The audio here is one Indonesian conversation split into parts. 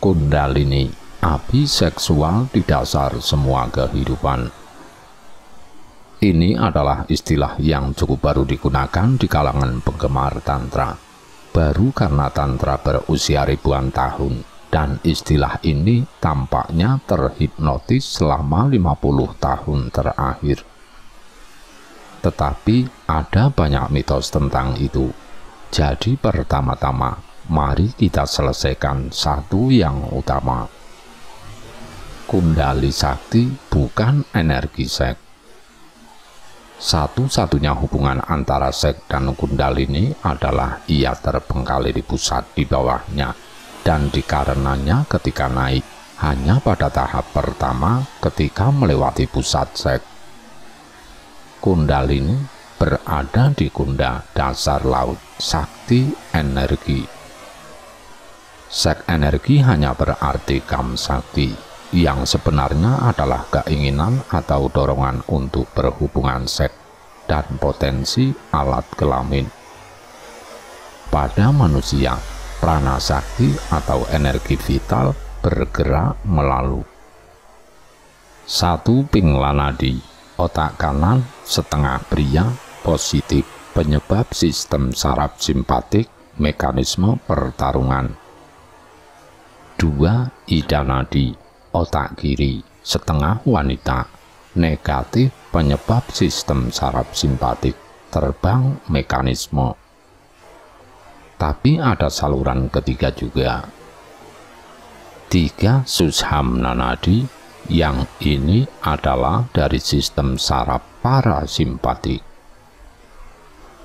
Kundalini, api seksual di dasar semua kehidupan. Ini adalah istilah yang cukup baru digunakan di kalangan penggemar Tantra. Baru karena Tantra berusia ribuan tahun, dan istilah ini tampaknya terhipnotis selama 50 tahun terakhir. Tetapi ada banyak mitos tentang itu. Jadi pertama-tama, mari kita selesaikan satu yang utama. Kundali Sakti bukan energi seks. Satu-satunya hubungan antara seks dan kundalini adalah ia terbengkalai di pusat di bawahnya, dan dikarenanya ketika naik hanya pada tahap pertama ketika melewati pusat seks. Kundalini berada di kunda dasar laut, sakti energi. Seks energi hanya berarti kam sakti, yang sebenarnya adalah keinginan atau dorongan untuk berhubungan seks dan potensi alat kelamin. Pada manusia, prana sakti atau energi vital bergerak melalui satu pingla nadi, otak kanan setengah pria, positif, penyebab sistem saraf simpatik, mekanisme pertarungan. 2. Ida nadi, otak kiri, setengah wanita, negatif, penyebab sistem saraf simpatik, terbang, mekanisme. Tapi ada saluran ketiga juga. 3. Sushamna nadi, yang ini adalah dari sistem saraf parasimpatik.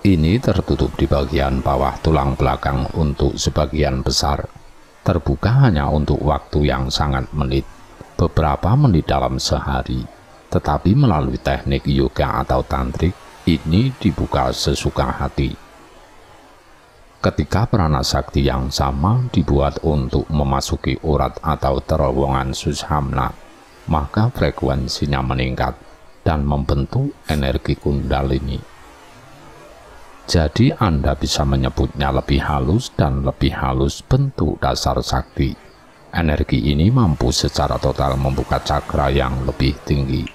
Ini tertutup di bagian bawah tulang belakang untuk sebagian besar, terbuka hanya untuk waktu yang sangat menit, beberapa menit dalam sehari, tetapi melalui teknik yoga atau tantrik, ini dibuka sesuka hati. Ketika prana sakti yang sama dibuat untuk memasuki urat atau terowongan sushamna, maka frekuensinya meningkat dan membentuk energi kundalini. Jadi Anda bisa menyebutnya lebih halus dan lebih halus bentuk dasar sakti. Energi ini mampu secara total membuka cakra yang lebih tinggi.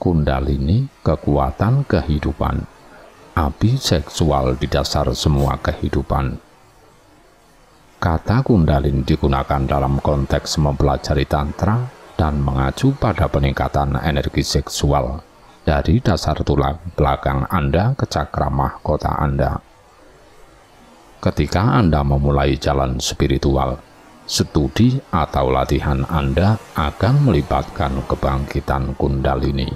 Kundalini, kekuatan kehidupan, api seksual di dasar semua kehidupan. Kata kundalini digunakan dalam konteks mempelajari tantra dan mengacu pada peningkatan energi seksual dari dasar tulang belakang Anda ke cakra mahkota Anda. Ketika Anda memulai jalan spiritual, studi atau latihan Anda akan melibatkan kebangkitan kundalini.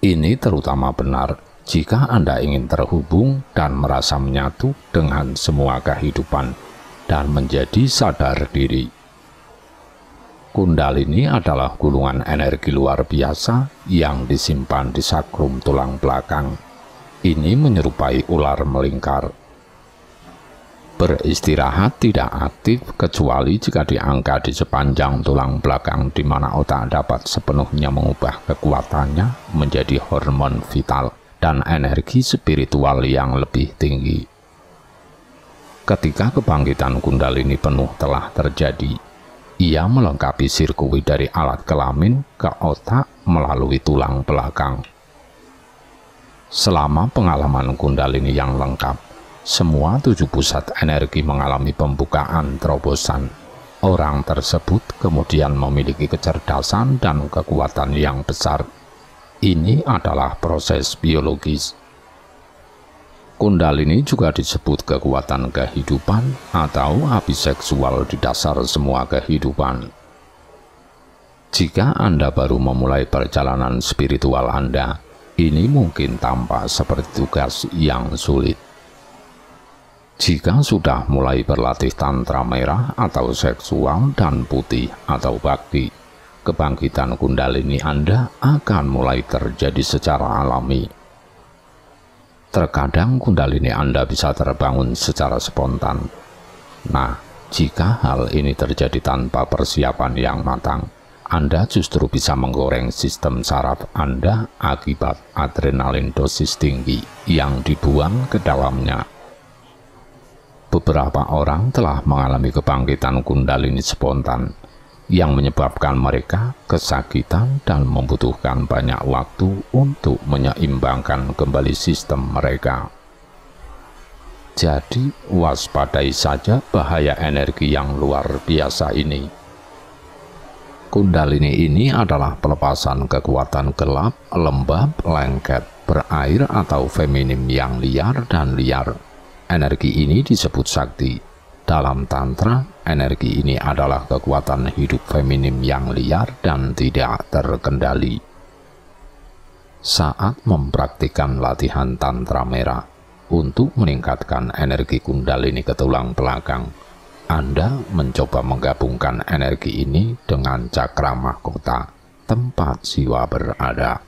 Ini terutama benar jika Anda ingin terhubung dan merasa menyatu dengan semua kehidupan dan menjadi sadar diri. Kundalini adalah gulungan energi luar biasa yang disimpan di sakrum tulang belakang. Ini menyerupai ular melingkar. Beristirahat tidak aktif kecuali jika diangkat di sepanjang tulang belakang di mana otak dapat sepenuhnya mengubah kekuatannya menjadi hormon vital dan energi spiritual yang lebih tinggi. Ketika kebangkitan kundalini penuh telah terjadi, ia melengkapi sirkuit dari alat kelamin ke otak melalui tulang belakang. Selama pengalaman kundalini yang lengkap, semua 7 pusat energi mengalami pembukaan terobosan. Orang tersebut kemudian memiliki kecerdasan dan kekuatan yang besar. Ini adalah proses biologis. Kundalini juga disebut kekuatan kehidupan atau api seksual di dasar semua kehidupan. Jika Anda baru memulai perjalanan spiritual Anda, ini mungkin tampak seperti tugas yang sulit. Jika sudah mulai berlatih tantra merah atau seksual dan putih atau bakti, kebangkitan kundalini Anda akan mulai terjadi secara alami. Terkadang kundalini Anda bisa terbangun secara spontan. Nah, jika hal ini terjadi tanpa persiapan yang matang, Anda justru bisa menggoreng sistem saraf Anda akibat adrenalin dosis tinggi yang dibuang ke dalamnya. beberapa orang telah mengalami kebangkitan kundalini spontan yang menyebabkan mereka kesakitan dan membutuhkan banyak waktu untuk menyeimbangkan kembali sistem mereka. Jadi, waspadai saja bahaya energi yang luar biasa ini. Kundalini ini adalah pelepasan kekuatan gelap, lembab, lengket, berair atau feminim yang liar dan liar. Energi ini disebut sakti. Dalam Tantra, energi ini adalah kekuatan hidup feminim yang liar dan tidak terkendali. Saat mempraktikkan latihan Tantra merah untuk meningkatkan energi kundalini ke tulang belakang, Anda mencoba menggabungkan energi ini dengan cakra mahkota, tempat jiwa berada.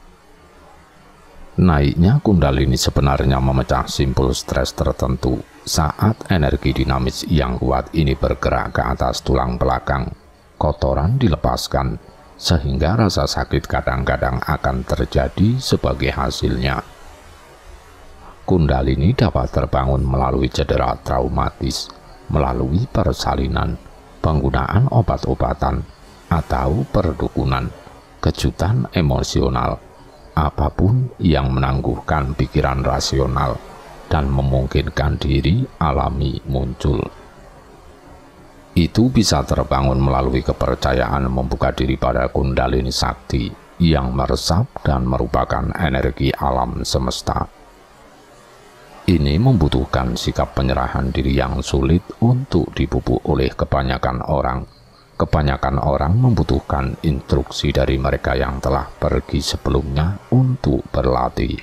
Naiknya kundalini sebenarnya memecah simpul stres tertentu saat energi dinamis yang kuat ini bergerak ke atas tulang belakang. Kotoran dilepaskan, sehingga rasa sakit kadang-kadang akan terjadi sebagai hasilnya. Kundalini dapat terbangun melalui cedera traumatis, melalui persalinan, penggunaan obat-obatan, atau perdukunan, kejutan emosional, apapun yang menangguhkan pikiran rasional dan memungkinkan diri alami muncul. Itu bisa terbangun melalui kepercayaan membuka diri pada kundalini sakti yang meresap dan merupakan energi alam semesta. Ini membutuhkan sikap penyerahan diri yang sulit untuk dipupuk oleh kebanyakan orang. Kebanyakan orang membutuhkan instruksi dari mereka yang telah pergi sebelumnya untuk berlatih.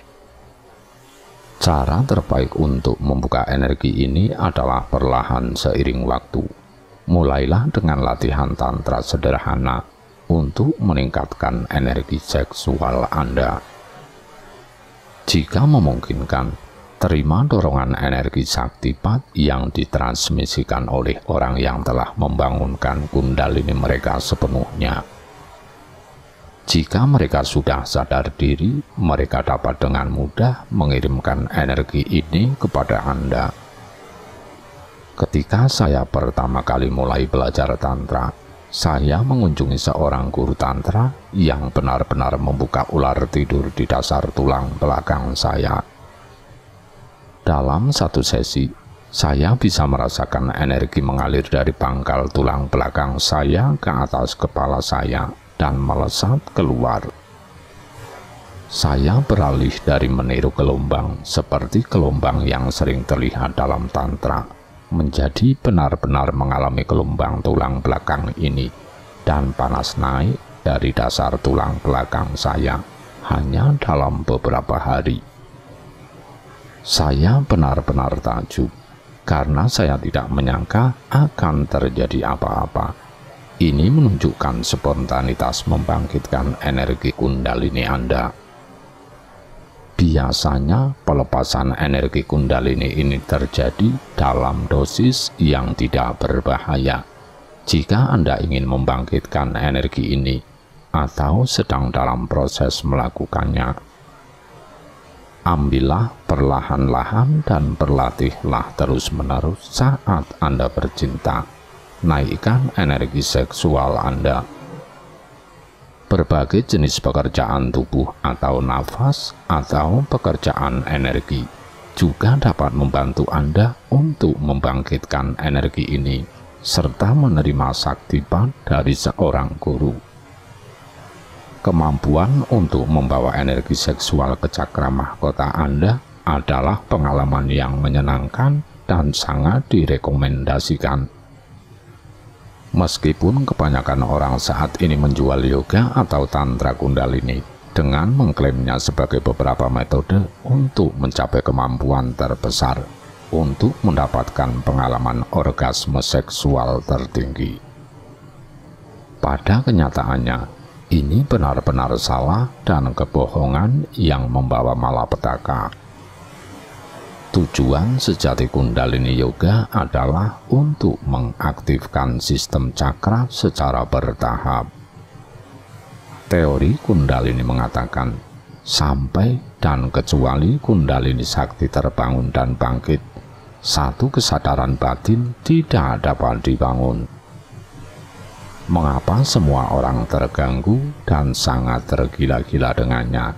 Cara terbaik untuk membuka energi ini adalah perlahan seiring waktu. Mulailah dengan latihan tantra sederhana untuk meningkatkan energi seksual Anda. Jika memungkinkan, terima dorongan energi saktipat yang ditransmisikan oleh orang yang telah membangunkan kundalini mereka sepenuhnya. Jika mereka sudah sadar diri, mereka dapat dengan mudah mengirimkan energi ini kepada Anda. Ketika saya pertama kali mulai belajar Tantra, saya mengunjungi seorang guru Tantra yang benar-benar membuka ular tidur di dasar tulang belakang saya. Dalam satu sesi, saya bisa merasakan energi mengalir dari pangkal tulang belakang saya ke atas kepala saya dan melesat keluar. Saya beralih dari meniru gelombang seperti gelombang yang sering terlihat dalam Tantra, menjadi benar-benar mengalami gelombang tulang belakang ini, dan panas naik dari dasar tulang belakang saya hanya dalam beberapa hari. Saya benar-benar takjub, karena saya tidak menyangka akan terjadi apa-apa. Ini menunjukkan spontanitas membangkitkan energi kundalini Anda. Biasanya pelepasan energi kundalini ini terjadi dalam dosis yang tidak berbahaya. Jika Anda ingin membangkitkan energi ini atau sedang dalam proses melakukannya, ambillah perlahan-lahan dan berlatihlah terus-menerus saat Anda bercinta. Naikkan energi seksual Anda. Berbagai jenis pekerjaan tubuh atau nafas atau pekerjaan energi juga dapat membantu Anda untuk membangkitkan energi ini serta menerima saktipat dari seorang guru. Kemampuan untuk membawa energi seksual ke cakra mahkota Anda adalah pengalaman yang menyenangkan dan sangat direkomendasikan. Meskipun kebanyakan orang saat ini menjual yoga atau tantra kundalini dengan mengklaimnya sebagai beberapa metode untuk mencapai kemampuan terbesar untuk mendapatkan pengalaman orgasme seksual tertinggi. Pada kenyataannya, ini benar-benar salah dan kebohongan yang membawa malapetaka. Tujuan sejati Kundalini Yoga adalah untuk mengaktifkan sistem cakra secara bertahap. Teori Kundalini mengatakan, sampai dan kecuali Kundalini Sakti terbangun dan bangkit, satu kesadaran batin tidak dapat dibangun. Mengapa semua orang terganggu dan sangat tergila-gila dengannya?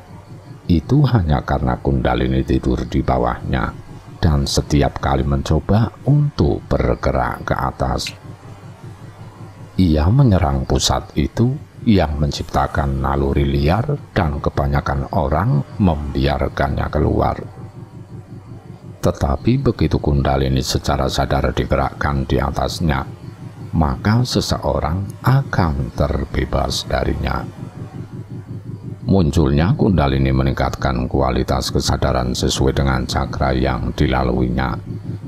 Itu hanya karena Kundalini tidur di bawahnya, dan setiap kali mencoba untuk bergerak ke atas, ia menyerang pusat itu yang menciptakan naluri liar, dan kebanyakan orang membiarkannya keluar. Tetapi begitu Kundalini secara sadar digerakkan di atasnya, maka seseorang akan terbebas darinya. Munculnya Kundalini meningkatkan kualitas kesadaran sesuai dengan cakra yang dilaluinya,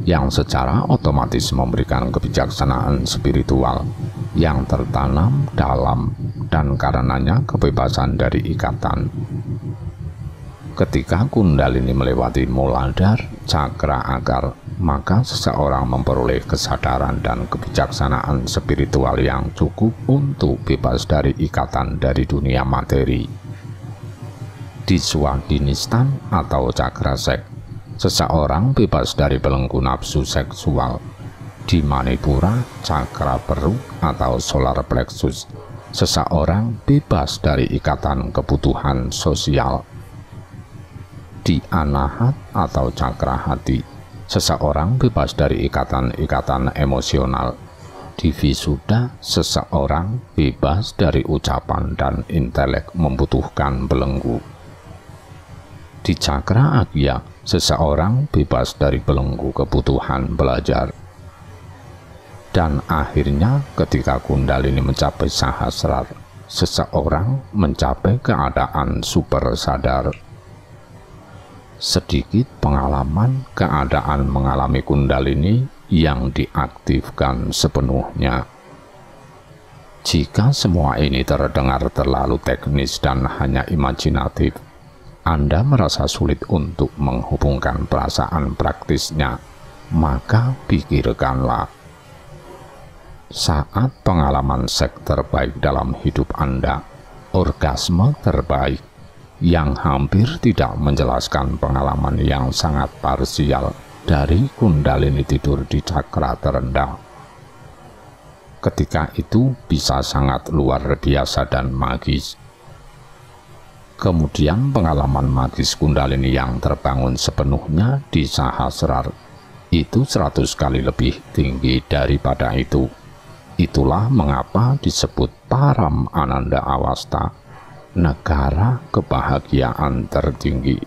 yang secara otomatis memberikan kebijaksanaan spiritual yang tertanam dalam dan karenanya kebebasan dari ikatan. Ketika Kundalini melewati Muladhara, cakra akar, maka seseorang memperoleh kesadaran dan kebijaksanaan spiritual yang cukup untuk bebas dari ikatan dari dunia materi. Di Swadhinistan atau cakra seks, seseorang bebas dari belenggu nafsu seksual. Di Manipura, cakra perut atau solar plexus, seseorang bebas dari ikatan kebutuhan sosial. Di Anahat atau cakra hati, seseorang bebas dari ikatan-ikatan emosional. Di Visuddha, seseorang bebas dari ucapan dan intelek membutuhkan belenggu. Di cakra Agya, seseorang bebas dari belenggu kebutuhan belajar. Dan akhirnya ketika Kundalini mencapai Sahasrara, seseorang mencapai keadaan super sadar. Sedikit pengalaman keadaan mengalami Kundalini yang diaktifkan sepenuhnya. Jika semua ini terdengar terlalu teknis dan hanya imajinatif, Anda merasa sulit untuk menghubungkan perasaan praktisnya, maka pikirkanlah. Saat pengalaman seks terbaik dalam hidup Anda, orgasme terbaik, yang hampir tidak menjelaskan pengalaman yang sangat parsial dari Kundalini tidur di cakra terendah. Ketika itu bisa sangat luar biasa dan magis. Kemudian pengalaman magis Kundalini yang terbangun sepenuhnya di Sahasrara itu 100 kali lebih tinggi daripada itu. Itulah mengapa disebut Param Ananda Awastha, negara kebahagiaan tertinggi.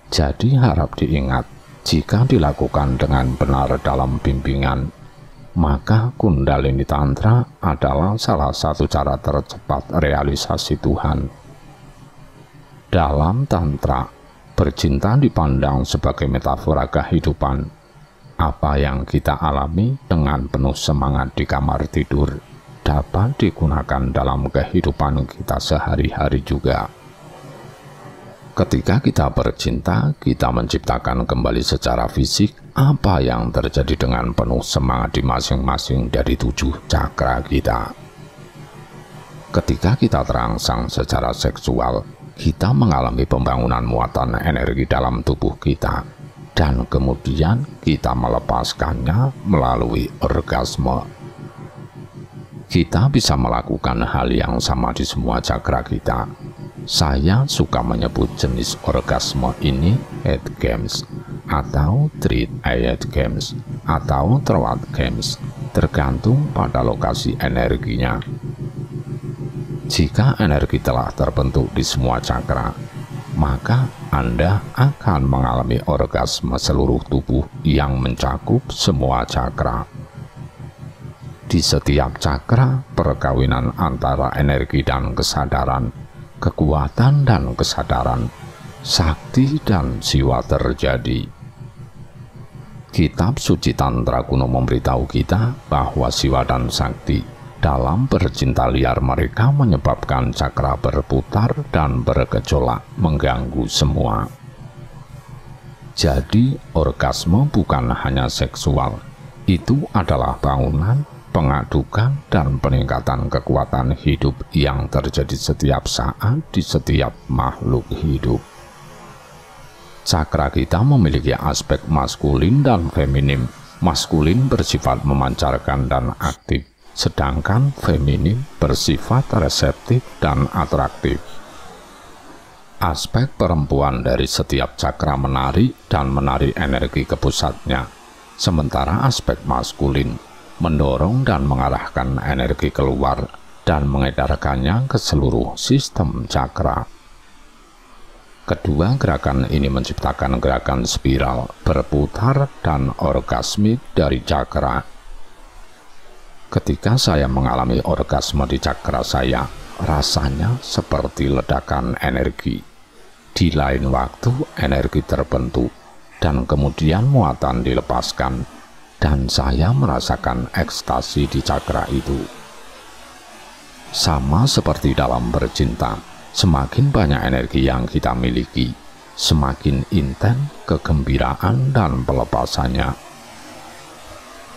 Jadi harap diingat, jika dilakukan dengan benar dalam bimbingan, maka Kundalini Tantra adalah salah satu cara tercepat realisasi Tuhan. Dalam Tantra, bercinta dipandang sebagai metafora kehidupan. Apa yang kita alami dengan penuh semangat di kamar tidur dapat digunakan dalam kehidupan kita sehari-hari juga. Ketika kita bercinta, kita menciptakan kembali secara fisik apa yang terjadi dengan penuh semangat di masing-masing dari 7 cakra kita. Ketika kita terangsang secara seksual, kita mengalami pembangunan muatan energi dalam tubuh kita, dan kemudian kita melepaskannya melalui orgasme. Kita bisa melakukan hal yang sama di semua cakra kita. Saya suka menyebut jenis orgasme ini head games, atau treat head games, atau throat games, tergantung pada lokasi energinya. Jika energi telah terbentuk di semua cakra, maka Anda akan mengalami orgasme seluruh tubuh yang mencakup semua cakra. Di setiap cakra, perkawinan antara energi dan kesadaran, kekuatan dan kesadaran, sakti dan jiwa terjadi. Kitab suci Tantra kuno memberitahu kita bahwa jiwa dan sakti dalam bercinta liar mereka menyebabkan cakra berputar dan bergejolak, mengganggu semua. Jadi, orgasme bukan hanya seksual, itu adalah bangunan, pengadukan, dan peningkatan kekuatan hidup yang terjadi setiap saat di setiap makhluk hidup. Cakra kita memiliki aspek maskulin dan feminim. Maskulin bersifat memancarkan dan aktif, sedangkan feminim bersifat reseptif dan atraktif. Aspek perempuan dari setiap cakra menarik dan menarik energi ke pusatnya, sementara aspek maskulin mendorong dan mengarahkan energi keluar dan mengedarkannya ke seluruh sistem cakra. Kedua gerakan ini menciptakan gerakan spiral, berputar, dan orgasmik dari cakra. Ketika saya mengalami orgasme di cakra saya, rasanya seperti ledakan energi. Di lain waktu, energi terbentuk, dan kemudian muatan dilepaskan, dan saya merasakan ekstasi di cakra itu. Sama seperti dalam bercinta, semakin banyak energi yang kita miliki, semakin intens kegembiraan dan pelepasannya.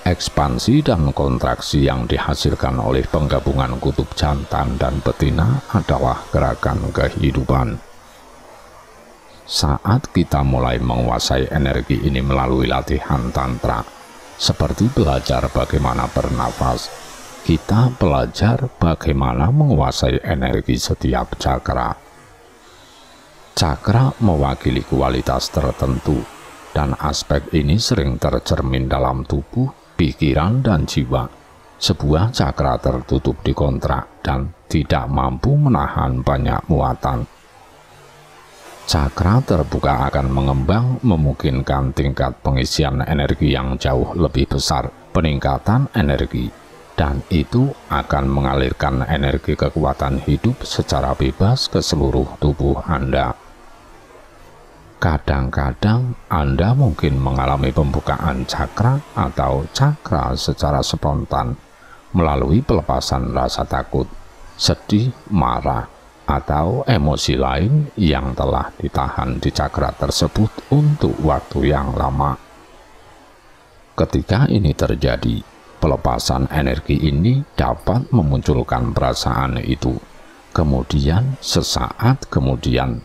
Ekspansi dan kontraksi yang dihasilkan oleh penggabungan kutub jantan dan betina adalah gerakan kehidupan. Saat kita mulai menguasai energi ini melalui latihan tantra, seperti belajar bagaimana bernafas, kita belajar bagaimana menguasai energi setiap cakra. Cakra mewakili kualitas tertentu, dan aspek ini sering tercermin dalam tubuh, pikiran, dan jiwa. Sebuah cakra tertutup dikontrak dan tidak mampu menahan banyak muatan. Cakra terbuka akan mengembang, memungkinkan tingkat pengisian energi yang jauh lebih besar, peningkatan energi, dan itu akan mengalirkan energi kekuatan hidup secara bebas ke seluruh tubuh Anda. Kadang-kadang Anda mungkin mengalami pembukaan cakra atau cakra secara spontan melalui pelepasan rasa takut, sedih, marah, atau emosi lain yang telah ditahan di cakra tersebut untuk waktu yang lama. Ketika ini terjadi, pelepasan energi ini dapat memunculkan perasaan itu. Kemudian, sesaat kemudian,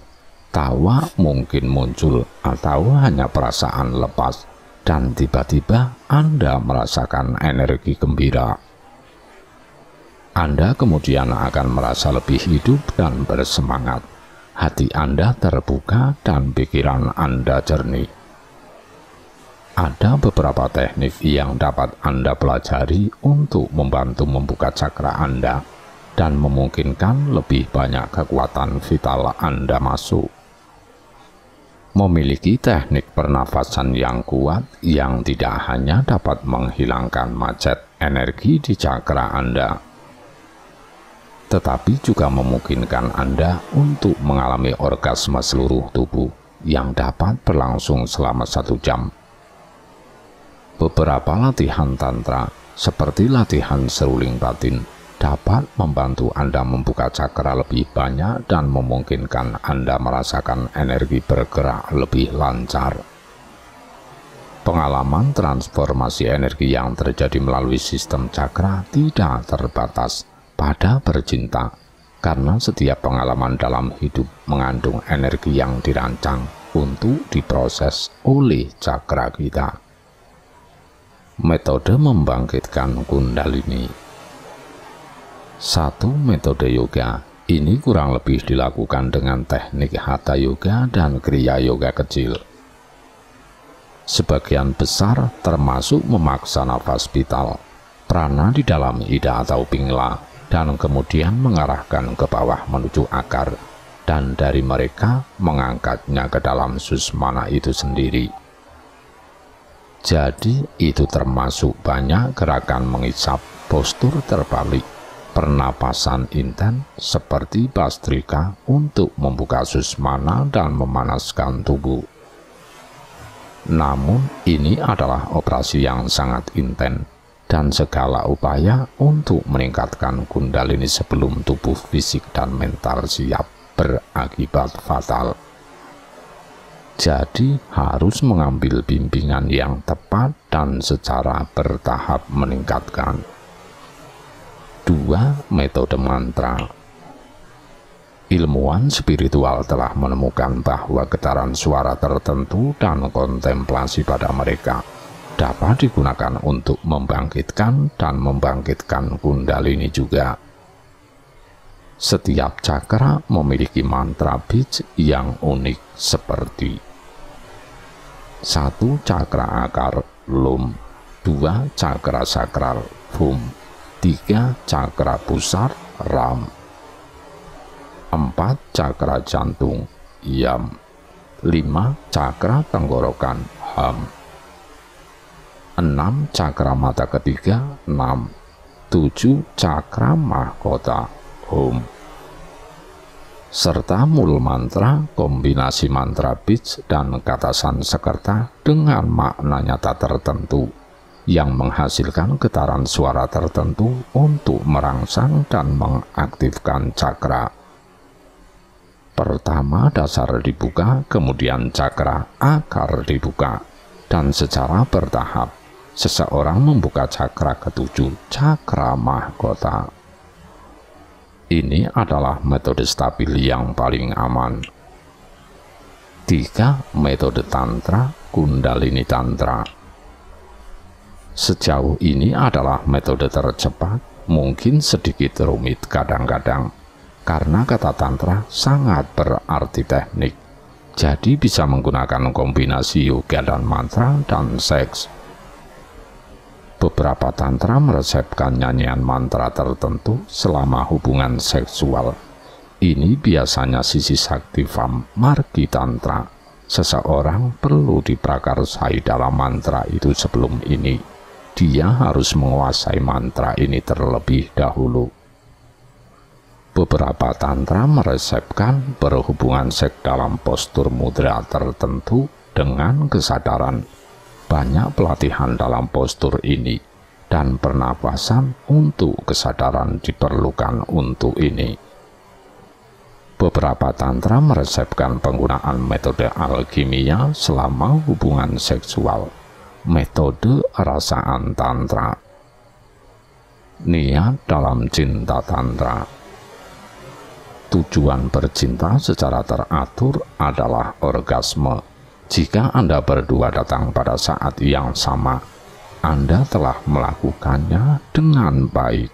tawa mungkin muncul atau hanya perasaan lepas, dan tiba-tiba Anda merasakan energi gembira. Anda kemudian akan merasa lebih hidup dan bersemangat. Hati Anda terbuka dan pikiran Anda jernih. Ada beberapa teknik yang dapat Anda pelajari untuk membantu membuka cakra Anda dan memungkinkan lebih banyak kekuatan vital Anda masuk. Memiliki teknik pernafasan yang kuat yang tidak hanya dapat menghilangkan macet energi di cakra Anda, tetapi juga memungkinkan Anda untuk mengalami orgasme seluruh tubuh yang dapat berlangsung selama 1 jam. Beberapa latihan tantra, seperti latihan seruling batin, dapat membantu Anda membuka cakra lebih banyak dan memungkinkan Anda merasakan energi bergerak lebih lancar. Pengalaman transformasi energi yang terjadi melalui sistem cakra tidak terbatas pada bercinta, karena setiap pengalaman dalam hidup mengandung energi yang dirancang untuk diproses oleh cakra kita. Metode membangkitkan Kundalini. Satu metode yoga ini kurang lebih dilakukan dengan teknik Hatha Yoga dan Kriya Yoga kecil. Sebagian besar termasuk memaksa nafas vital, prana di dalam ida atau pingla, dan kemudian mengarahkan ke bawah menuju akar, dan dari mereka mengangkatnya ke dalam susmana itu sendiri. Jadi itu termasuk banyak gerakan mengisap, postur terbalik, pernapasan intens seperti Bhastrika untuk membuka susmana dan memanaskan tubuh. Namun ini adalah operasi yang sangat intens, dan segala upaya untuk meningkatkan Kundalini sebelum tubuh fisik dan mental siap berakibat fatal. Jadi harus mengambil bimbingan yang tepat dan secara bertahap meningkatkan. 2. Metode mantra. Ilmuwan spiritual telah menemukan bahwa getaran suara tertentu dan kontemplasi pada mereka dapat digunakan untuk membangkitkan dan membangkitkan kundalini juga. Setiap cakra memiliki mantra bij yang unik seperti 1. Cakra akar Lum, 2. Cakra sakral Hum, 3. Cakra pusar Ram, 4. Cakra jantung Yam, 5. Cakra tenggorokan Ham, 6. Cakra mata ketiga Nam, 7. Cakra mahkota Om, serta mul mantra kombinasi mantra bij dan kata Sanskerta dengan makna nyata tertentu yang menghasilkan getaran suara tertentu untuk merangsang dan mengaktifkan cakra. Pertama dasar dibuka, kemudian cakra akar dibuka, dan secara bertahap seseorang membuka cakra ketujuh, cakra mahkota. Ini adalah metode stabil yang paling aman. 3. Metode Tantra, Kundalini Tantra. Sejauh ini adalah metode tercepat, mungkin sedikit rumit kadang-kadang, karena kata tantra sangat berarti teknik, jadi bisa menggunakan kombinasi yoga dan mantra dan seks. Beberapa tantra meresepkan nyanyian mantra tertentu selama hubungan seksual. Ini biasanya sisi sakti Vam Margi Tantra. Seseorang perlu diprakarsai dalam mantra itu sebelum ini. Dia harus menguasai mantra ini terlebih dahulu. Beberapa tantra meresepkan berhubungan seks dalam postur mudra tertentu dengan kesadaran. Banyak pelatihan dalam postur ini, dan pernapasan untuk kesadaran diperlukan untuk ini. Beberapa tantra meresepkan penggunaan metode alkimia selama hubungan seksual, metode rasaan tantra. Niat dalam cinta tantra. Tujuan bercinta secara teratur adalah orgasme. Jika Anda berdua datang pada saat yang sama, Anda telah melakukannya dengan baik.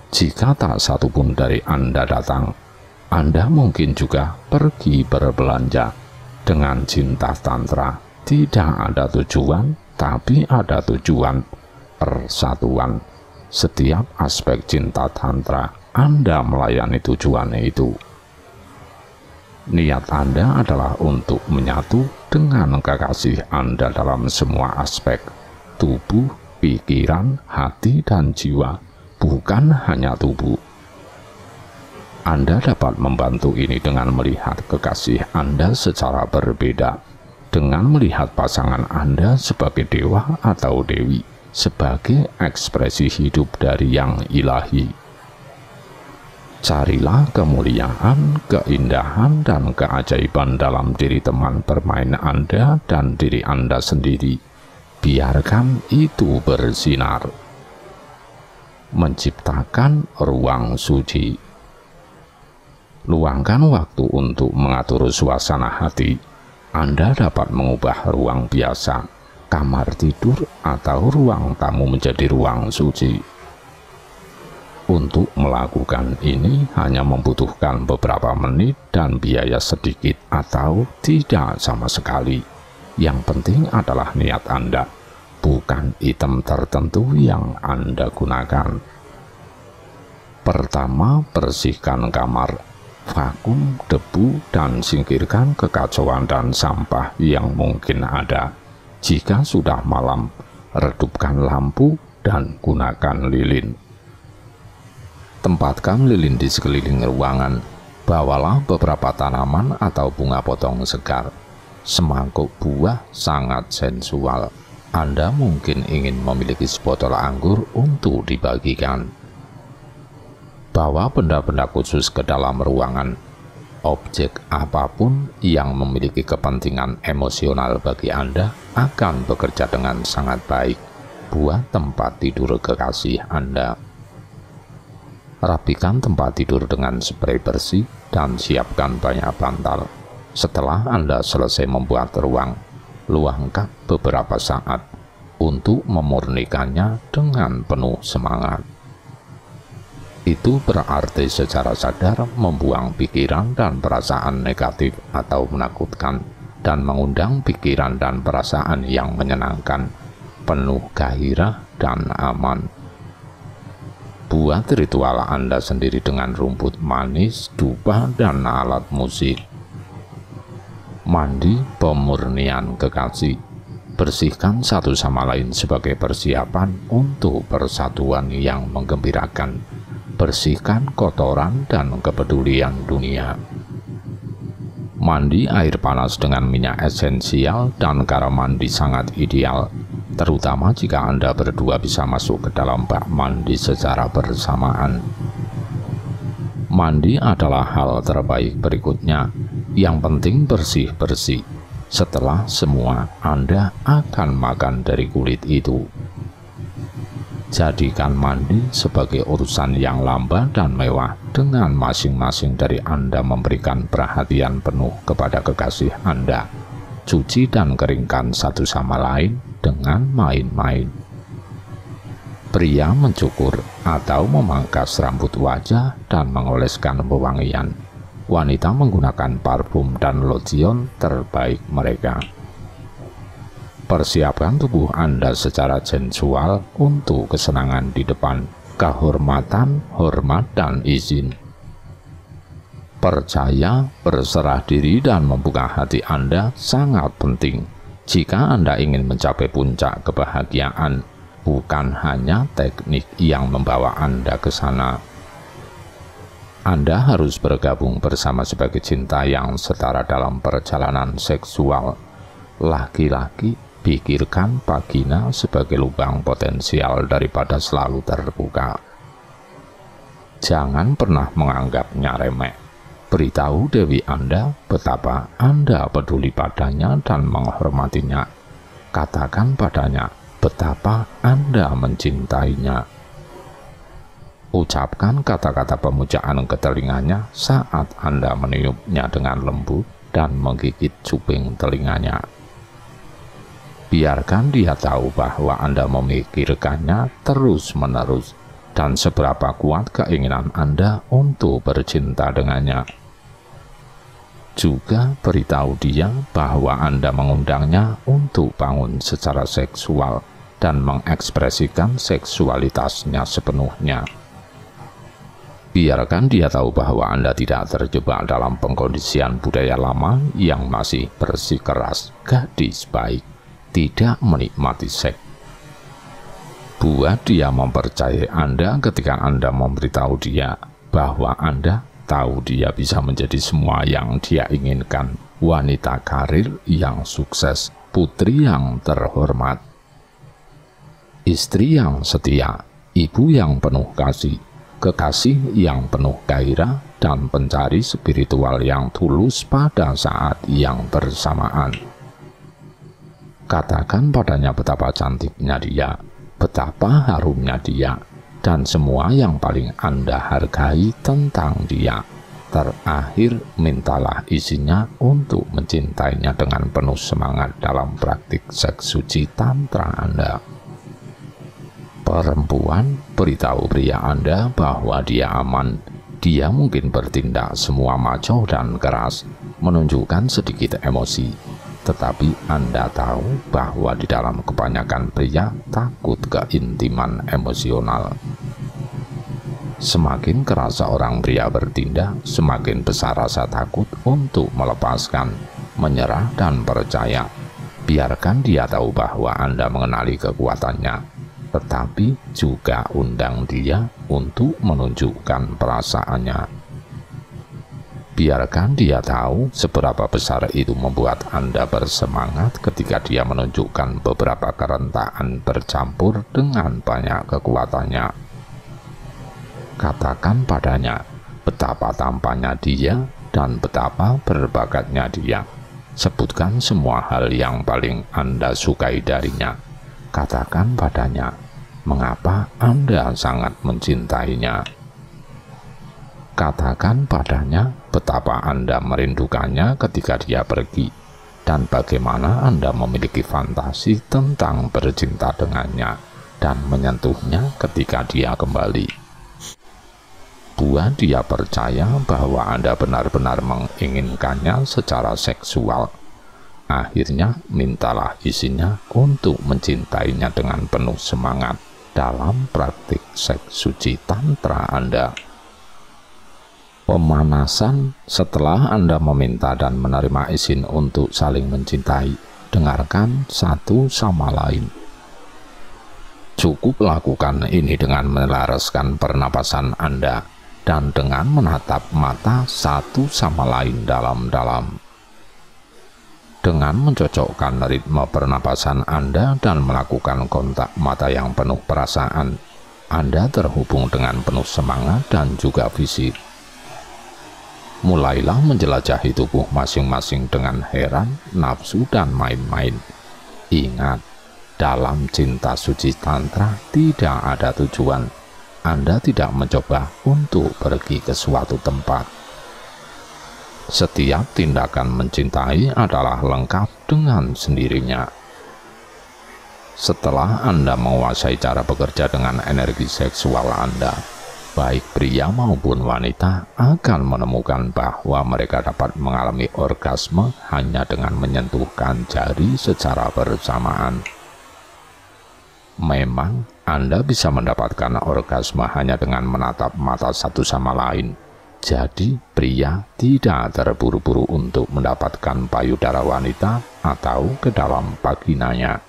Jika tak satu pun dari Anda datang, Anda mungkin juga pergi berbelanja. Dengan cinta tantra, tidak ada tujuan, tapi ada tujuan persatuan. Setiap aspek cinta tantra, Anda melayani tujuannya itu. Niat Anda adalah untuk menyatu dengan kekasih Anda dalam semua aspek, tubuh, pikiran, hati, dan jiwa, bukan hanya tubuh. Anda dapat membantu ini dengan melihat kekasih Anda secara berbeda, dengan melihat pasangan Anda sebagai dewa atau dewi, sebagai ekspresi hidup dari yang ilahi. Carilah kemuliaan, keindahan, dan keajaiban dalam diri teman bermain Anda dan diri Anda sendiri. Biarkan itu bersinar. Menciptakan ruang suci. Luangkan waktu untuk mengatur suasana hati. Anda dapat mengubah ruang biasa, kamar tidur, atau ruang tamu menjadi ruang suci. Untuk melakukan ini hanya membutuhkan beberapa menit dan biaya sedikit atau tidak sama sekali. Yang penting adalah niat Anda, bukan item tertentu yang Anda gunakan. Pertama, bersihkan kamar, vakum debu, dan singkirkan kekacauan dan sampah yang mungkin ada. Jika sudah malam, redupkan lampu dan gunakan lilin. Tempatkan lilin di sekeliling ruangan. Bawalah beberapa tanaman atau bunga potong segar. Semangkuk buah sangat sensual. Anda mungkin ingin memiliki sebotol anggur untuk dibagikan. Bawa benda-benda khusus ke dalam ruangan. Objek apapun yang memiliki kepentingan emosional bagi Anda akan bekerja dengan sangat baik buat tempat tidur kekasih Anda. Rapikan tempat tidur dengan spray bersih dan siapkan banyak bantal. Setelah Anda selesai membuat ruang, luangkan beberapa saat untuk memurnikannya dengan penuh semangat. Itu berarti secara sadar membuang pikiran dan perasaan negatif atau menakutkan, dan mengundang pikiran dan perasaan yang menyenangkan, penuh gairah dan aman. Buat ritual Anda sendiri dengan rumput manis, dupa, dan alat musik. Mandi pemurnian kekasih. Bersihkan satu sama lain sebagai persiapan untuk persatuan yang menggembirakan. Bersihkan kotoran dan kepedulian dunia. Mandi air panas dengan minyak esensial dan cara mandi sangat ideal, terutama jika Anda berdua bisa masuk ke dalam bak mandi secara bersamaan. Mandi adalah hal terbaik berikutnya. Yang penting bersih-bersih. Setelah semua, Anda akan makan dari kulit itu. Jadikan mandi sebagai urusan yang lamban dan mewah, dengan masing-masing dari Anda memberikan perhatian penuh kepada kekasih Anda. Cuci dan keringkan satu sama lain dengan main-main. Pria mencukur atau memangkas rambut wajah dan mengoleskan pewangian. Wanita menggunakan parfum dan lotion terbaik mereka. Persiapkan tubuh Anda secara sensual untuk kesenangan di depan, kehormatan, hormat, dan izin. Percaya, berserah diri, dan membuka hati Anda sangat penting jika Anda ingin mencapai puncak kebahagiaan, bukan hanya teknik yang membawa Anda ke sana. Anda harus bergabung bersama sebagai cinta yang setara dalam perjalanan seksual. Laki-laki, pikirkan vagina sebagai lubang potensial daripada selalu terbuka. Jangan pernah menganggapnya remeh. Beritahu Dewi Anda betapa Anda peduli padanya dan menghormatinya. Katakan padanya betapa Anda mencintainya. Ucapkan kata-kata pemujaan ke telinganya saat Anda meniupnya dengan lembut dan menggigit cuping telinganya. Biarkan dia tahu bahwa Anda memikirkannya terus-menerus dan seberapa kuat keinginan Anda untuk bercinta dengannya. Juga beritahu dia bahwa Anda mengundangnya untuk bangun secara seksual dan mengekspresikan seksualitasnya sepenuhnya. Biarkan dia tahu bahwa Anda tidak terjebak dalam pengkondisian budaya lama yang masih bersikeras gadis baik tidak menikmati seks. Buat dia mempercayai Anda ketika Anda memberitahu dia bahwa Anda tahu dia bisa menjadi semua yang dia inginkan, wanita karir yang sukses, putri yang terhormat, istri yang setia, ibu yang penuh kasih, kekasih yang penuh gairah, dan pencari spiritual yang tulus pada saat yang bersamaan. Katakan padanya betapa cantiknya dia, betapa harumnya dia, dan semua yang paling Anda hargai tentang dia. Terakhir, mintalah isinya untuk mencintainya dengan penuh semangat dalam praktik seks suci tantra Anda. Perempuan, beritahu pria Anda bahwa dia aman. Dia mungkin bertindak semua maco dan keras, menunjukkan sedikit emosi. Tetapi Anda tahu bahwa di dalam kebanyakan pria takut keintiman emosional. Semakin keras seorang pria bertindak, semakin besar rasa takut untuk melepaskan, menyerah, dan percaya. Biarkan dia tahu bahwa Anda mengenali kekuatannya, tetapi juga undang dia untuk menunjukkan perasaannya. Biarkan dia tahu seberapa besar itu membuat Anda bersemangat ketika dia menunjukkan beberapa kerentaan bercampur dengan banyak kekuatannya. Katakan padanya betapa tampannya dia dan betapa berbakatnya dia. Sebutkan semua hal yang paling Anda sukai darinya. Katakan padanya mengapa Anda sangat mencintainya. Katakan padanya betapa Anda merindukannya ketika dia pergi, dan bagaimana Anda memiliki fantasi tentang bercinta dengannya dan menyentuhnya ketika dia kembali. Buat dia percaya bahwa Anda benar-benar menginginkannya secara seksual. Akhirnya, mintalah isinya untuk mencintainya dengan penuh semangat dalam praktik seks suci tantra Anda. Pemanasan setelah Anda meminta dan menerima izin untuk saling mencintai, dengarkan satu sama lain. Cukup lakukan ini dengan melaraskan pernapasan Anda dan dengan menatap mata satu sama lain dalam-dalam. Dengan mencocokkan ritme pernapasan Anda dan melakukan kontak mata yang penuh perasaan, Anda terhubung dengan penuh semangat dan juga fisik. Mulailah menjelajahi tubuh masing-masing dengan heran, nafsu, dan main-main. Ingat, dalam cinta suci tantra tidak ada tujuan. Anda tidak mencoba untuk pergi ke suatu tempat. Setiap tindakan mencintai adalah lengkap dengan sendirinya. Setelah Anda menguasai cara bekerja dengan energi seksual Anda, baik pria maupun wanita akan menemukan bahwa mereka dapat mengalami orgasme hanya dengan menyentuhkan jari secara bersamaan. Memang Anda bisa mendapatkan orgasme hanya dengan menatap mata satu sama lain. Jadi, pria tidak terburu-buru untuk mendapatkan payudara wanita atau ke dalam vaginanya.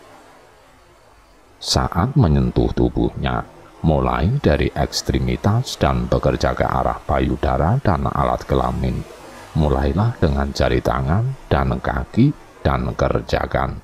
Saat menyentuh tubuhnya, mulai dari ekstremitas dan bekerja ke arah payudara dan alat kelamin, mulailah dengan jari tangan dan kaki dan kerjakan.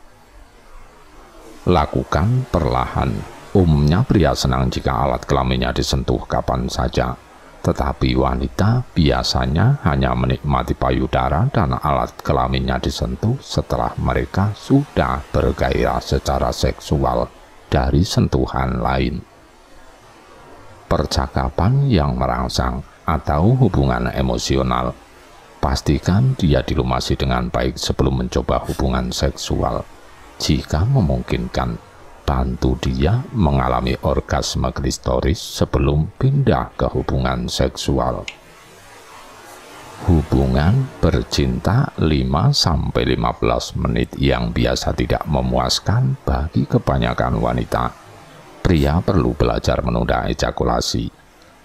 Lakukan perlahan. Umumnya pria senang jika alat kelaminnya disentuh kapan saja. Tetapi wanita biasanya hanya menikmati payudara dan alat kelaminnya disentuh setelah mereka sudah bergairah secara seksual dari sentuhan lain. Percakapan yang merangsang atau hubungan emosional, pastikan dia dilumasi dengan baik sebelum mencoba hubungan seksual. Jika memungkinkan, bantu dia mengalami orgasme klistoris sebelum pindah ke hubungan seksual. Hubungan bercinta 5-15 menit yang biasa tidak memuaskan bagi kebanyakan wanita. Pria perlu belajar menunda ejakulasi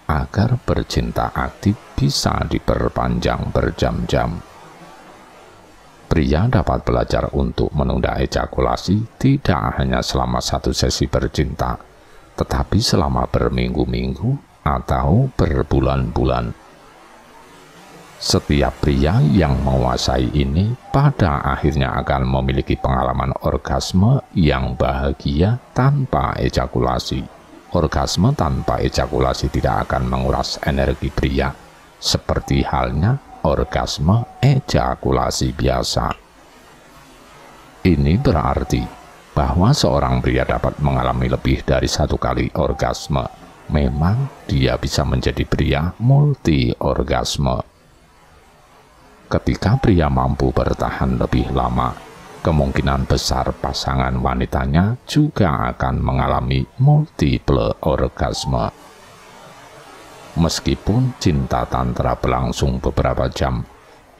agar bercinta aktif bisa diperpanjang berjam-jam. Pria dapat belajar untuk menunda ejakulasi tidak hanya selama satu sesi bercinta, tetapi selama berminggu-minggu atau berbulan-bulan. Setiap pria yang menguasai ini pada akhirnya akan memiliki pengalaman orgasme yang bahagia tanpa ejakulasi. Orgasme tanpa ejakulasi tidak akan menguras energi pria, seperti halnya orgasme ejakulasi biasa. Ini berarti bahwa seorang pria dapat mengalami lebih dari satu kali orgasme. Memang dia bisa menjadi pria multi orgasme. Ketika pria mampu bertahan lebih lama, kemungkinan besar pasangan wanitanya juga akan mengalami multiple orgasme. Meskipun cinta tantra berlangsung beberapa jam,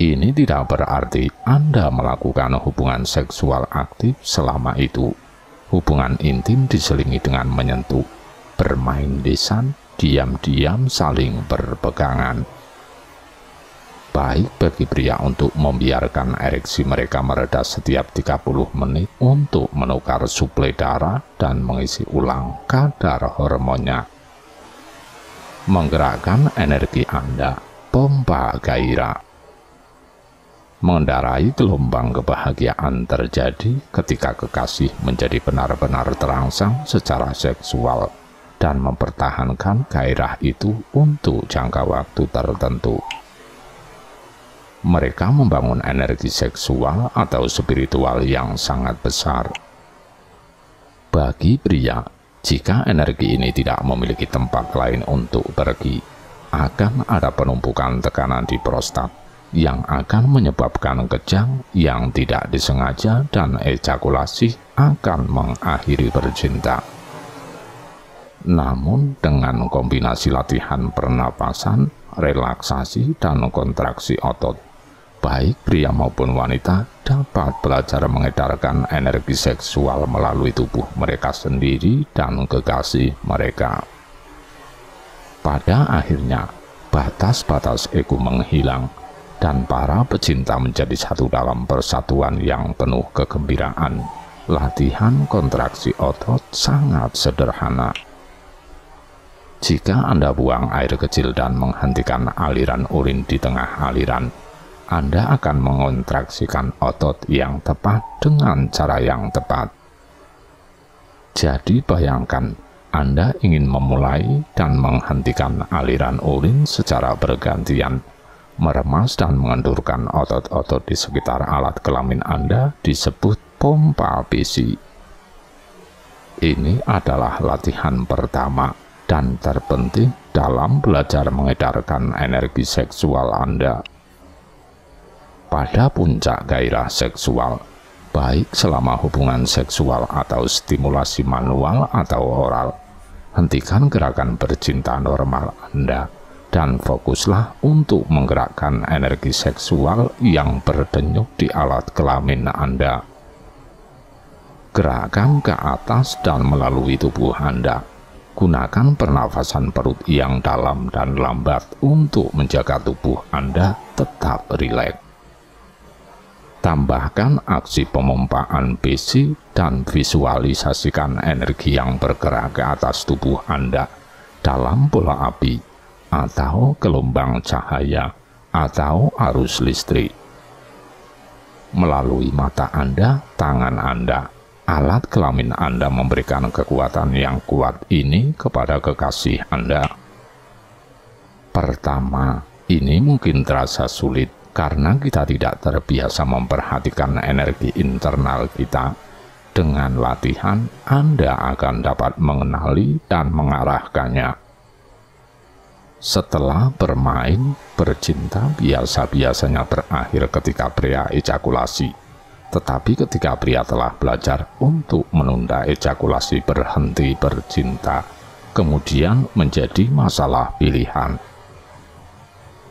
ini tidak berarti Anda melakukan hubungan seksual aktif selama itu. Hubungan intim diselingi dengan menyentuh, bermain lisan, diam-diam saling berpegangan. Baik bagi pria untuk membiarkan ereksi mereka mereda setiap 30 menit untuk menukar suplai darah dan mengisi ulang kadar hormonnya. Menggerakkan energi Anda, pompa gairah. Mengendarai gelombang kebahagiaan terjadi ketika kekasih menjadi benar-benar terangsang secara seksual dan mempertahankan gairah itu untuk jangka waktu tertentu. Mereka membangun energi seksual atau spiritual yang sangat besar. Bagi pria, jika energi ini tidak memiliki tempat lain untuk pergi, akan ada penumpukan tekanan di prostat yang akan menyebabkan kejang yang tidak disengaja dan ejakulasi akan mengakhiri bercinta. Namun dengan kombinasi latihan pernapasan, relaksasi, dan kontraksi otot, baik pria maupun wanita dapat belajar mengedarkan energi seksual melalui tubuh mereka sendiri dan kekasih mereka. Pada akhirnya, batas-batas ego menghilang, dan para pecinta menjadi satu dalam persatuan yang penuh kegembiraan. Latihan kontraksi otot sangat sederhana. Jika Anda buang air kecil dan menghentikan aliran urin di tengah aliran, Anda akan mengontraksikan otot yang tepat dengan cara yang tepat. Jadi bayangkan, Anda ingin memulai dan menghentikan aliran urin secara bergantian. Meremas dan mengendurkan otot-otot di sekitar alat kelamin Anda disebut pompa besi. Ini adalah latihan pertama dan terpenting dalam belajar mengedarkan energi seksual Anda. Pada puncak gairah seksual, baik selama hubungan seksual atau stimulasi manual atau oral, hentikan gerakan bercinta normal Anda dan fokuslah untuk menggerakkan energi seksual yang berdenyut di alat kelamin Anda. Gerakan ke atas dan melalui tubuh Anda. Gunakan pernafasan perut yang dalam dan lambat untuk menjaga tubuh Anda tetap rileks. Tambahkan aksi pemompaan besi dan visualisasikan energi yang bergerak ke atas tubuh Anda dalam bola api, atau gelombang cahaya, atau arus listrik. Melalui mata Anda, tangan Anda, alat kelamin Anda memberikan kekuatan yang kuat ini kepada kekasih Anda. Pertama, ini mungkin terasa sulit karena kita tidak terbiasa memperhatikan energi internal kita. Dengan latihan, Anda akan dapat mengenali dan mengarahkannya. Setelah bermain, bercinta biasa-biasanya berakhir ketika pria ejakulasi. Tetapi ketika pria telah belajar untuk menunda ejakulasi berhenti bercinta, kemudian menjadi masalah pilihan.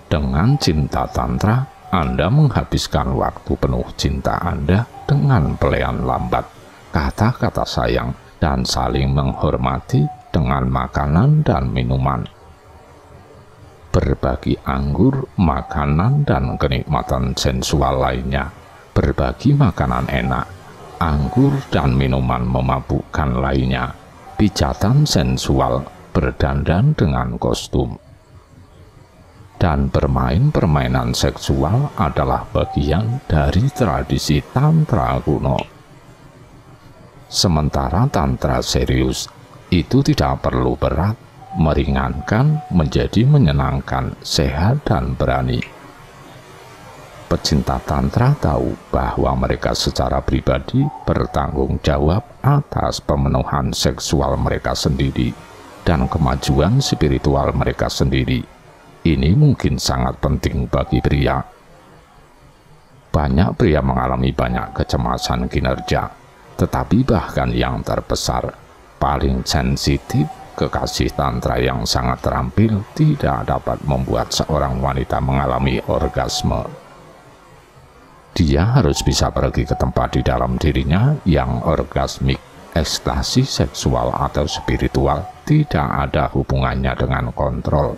Dengan cinta tantra, Anda menghabiskan waktu penuh cinta Anda dengan pelayan lambat, kata-kata sayang, dan saling menghormati dengan makanan dan minuman. Berbagi anggur, makanan, dan kenikmatan sensual lainnya. Berbagi makanan enak, anggur dan minuman memabukkan lainnya, pijatan sensual, berdandan dengan kostum. Dan bermain permainan seksual adalah bagian dari tradisi tantra kuno. Sementara tantra serius itu tidak perlu berat, meringankan, menjadi menyenangkan, sehat dan berani. Pecinta tantra tahu bahwa mereka secara pribadi bertanggung jawab atas pemenuhan seksual mereka sendiri dan kemajuan spiritual mereka sendiri. Ini mungkin sangat penting bagi pria. Banyak pria mengalami banyak kecemasan kinerja, tetapi bahkan yang terbesar, paling sensitif, kekasih tantra yang sangat terampil tidak dapat membuat seorang wanita mengalami orgasme. Dia harus bisa pergi ke tempat di dalam dirinya yang orgasmik. Ekstasi seksual atau spiritual tidak ada hubungannya dengan kontrol.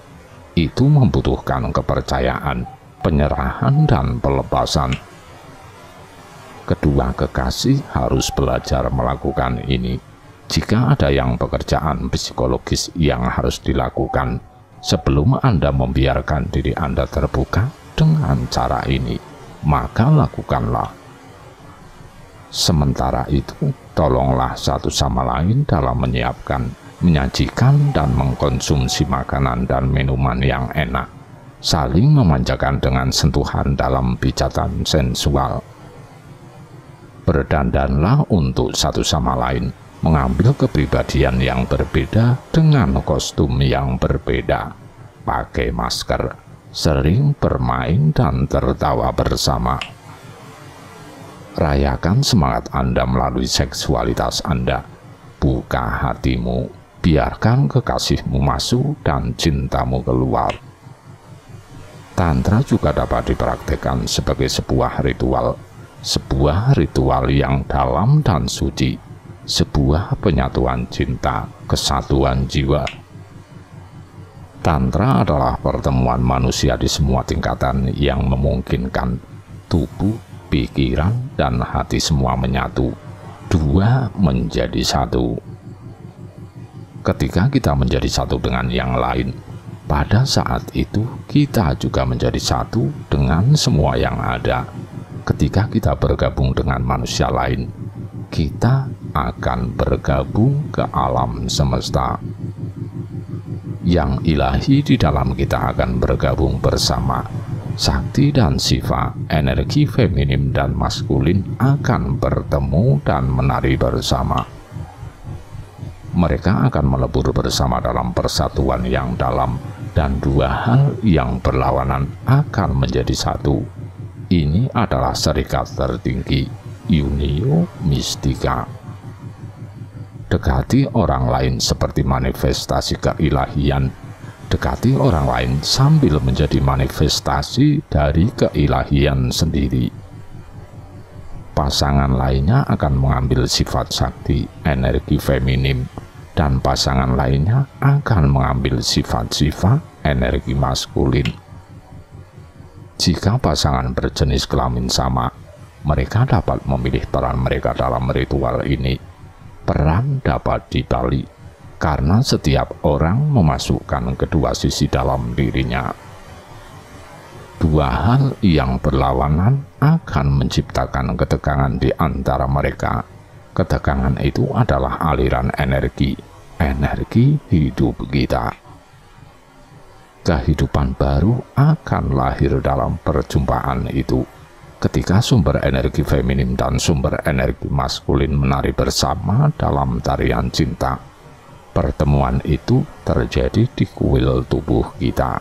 Itu membutuhkan kepercayaan, penyerahan, dan pelepasan. Kedua kekasih harus belajar melakukan ini. Jika ada yang pekerjaan psikologis yang harus dilakukan, sebelum Anda membiarkan diri Anda terbuka dengan cara ini, maka lakukanlah. Sementara itu, tolonglah satu sama lain dalam menyiapkan, menyajikan, dan mengkonsumsi makanan dan minuman yang enak, saling memanjakan dengan sentuhan dalam pijatan sensual. Berdandanlah untuk satu sama lain, mengambil kepribadian yang berbeda dengan kostum yang berbeda. pakai masker, sering bermain dan tertawa bersama. Rayakan semangat Anda melalui seksualitas Anda. Buka hatimu, biarkan kekasihmu masuk dan cintamu keluar. Tantra juga dapat dipraktikkan sebagai sebuah ritual yang dalam dan suci, sebuah penyatuan cinta, kesatuan jiwa. Tantra adalah pertemuan manusia di semua tingkatan yang memungkinkan tubuh, pikiran, dan hati semua menyatu, dua menjadi satu. Ketika kita menjadi satu dengan yang lain, pada saat itu kita juga menjadi satu dengan semua yang ada. Ketika kita bergabung dengan manusia lain, kita akan bergabung ke alam semesta. Yang ilahi di dalam kita akan bergabung bersama. Sakti dan Siva, energi feminim dan maskulin akan bertemu dan menari bersama. Mereka akan melebur bersama dalam persatuan yang dalam, dan dua hal yang berlawanan akan menjadi satu. Ini adalah serikat tertinggi, Unio Mystica. Dekati orang lain seperti manifestasi keilahian. Dekati orang lain sambil menjadi manifestasi dari keilahian sendiri. Pasangan lainnya akan mengambil sifat sakti, energi feminim, dan pasangan lainnya akan mengambil sifat-sifat energi maskulin. Jika pasangan berjenis kelamin sama, mereka dapat memilih peran mereka dalam ritual ini. Peran dapat dibalik, karena setiap orang memasukkan kedua sisi dalam dirinya. Dua hal yang berlawanan akan menciptakan ketegangan di antara mereka. Ketegangan itu adalah aliran energi hidup kita. Kehidupan baru akan lahir dalam perjumpaan itu. Ketika sumber energi feminim dan sumber energi maskulin menari bersama dalam tarian cinta, pertemuan itu terjadi di kuil tubuh kita.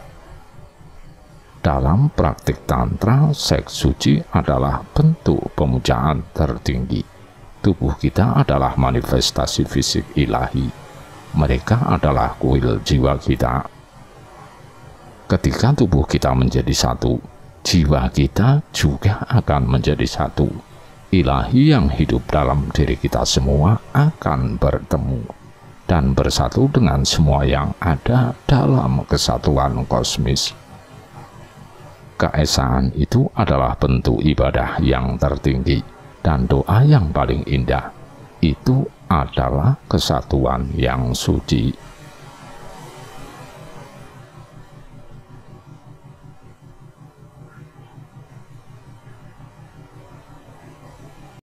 Dalam praktik Tantra, seks suci adalah bentuk pemujaan tertinggi. Tubuh kita adalah manifestasi fisik ilahi. Mereka adalah kuil jiwa kita. Ketika tubuh kita menjadi satu, jiwa kita juga akan menjadi satu. Ilahi yang hidup dalam diri kita semua akan bertemu dan bersatu dengan semua yang ada dalam kesatuan kosmis. Keesaan itu adalah bentuk ibadah yang tertinggi dan doa yang paling indah. Itu adalah kesatuan yang suci.